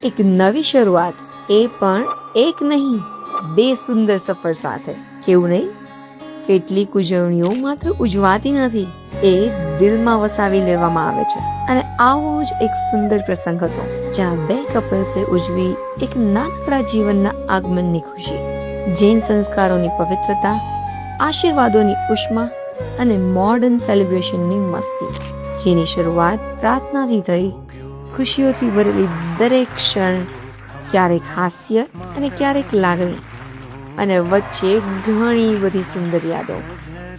એક નવી શરૂઆત, એ પણ એક નહીં, બે સુંદર સફર સાથે. કેવું નહીં? કેટલીક ઉજવણીઓ માત્ર ઉજવાતી નથી, એ દિલમાં વસાવી લેવામાં આવે છે. અને આવો જ એક સુંદર પ્રસંગ હતો જ્યાં બે કપલ્સે ઉજવી એક નાનકડા જીવનના આગમનની ખુશી. જૈન સંસ્કારોની પવિત્રતા, આશીર્વાદોની ઉષ્મા અને મોડર્ન સેલિબ્રેશનની મસ્તી, જેની શરૂઆત પ્રાર્થનાથી થઈ. ખુશીઓથી ભરેલી દરેક ક્ષણ, ક્યારેક હાસ્ય અને ક્યારેક લાગણી, અને વચ્ચે ઘણી બધી સુંદર યાદો.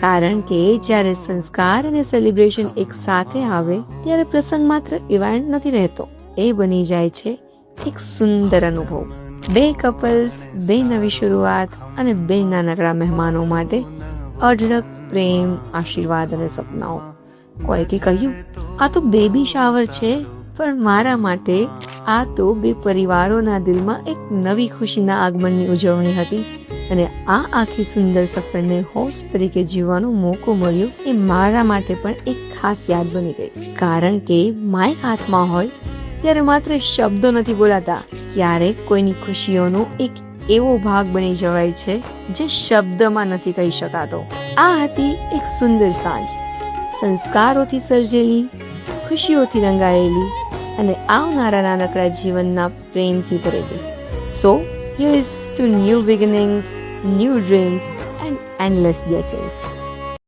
કારણ કે જ્યારે સંસ્કાર અને સેલિબ્રેશન એક સાથે આવે ત્યારે પ્રસંગ માત્ર ઇવેન્ટ નથી રહેતો, એ બની જાય છે એક સુંદર અનુભવ. બે કપલ્સ, બે નવી શરૂઆત અને બે નાનકડા મહેમાનો માટે અઢળક પ્રેમ, આશીર્વાદ અને સપનાઓ. કોઈકે કહ્યું, આ તો બેબી શાવર છે, પણ મારા માટે આ તો બે પરિવારોના દિલમાં એક નવી ખુશીના આગમનની ઉજવણી હતી. અને આ આખી સુંદર સફરને હોસ્ટ તરીકે જીવવાનો મોકો મળ્યો, એ મારા માટે પણ એક ખાસ યાદ બની ગઈ. કારણ કે માઇક હાથમાં હોય ત્યારે માત્ર શબ્દો નથી બોલાતા, ક્યારેક કોઈની ખુશીઓનો એક એવો ભાગ બની જવાય છે જે શબ્દમાં નથી કહી શકાતો. આ હતી એક સુંદર સાંજ, સંસ્કારોથી સર્જેલી, ખુશીઓથી રંગાયેલી અને આવનારા નાનકડા જીવનના પ્રેમથી ભરેલી. સો here's to new beginnings, new dreams and endless blessings.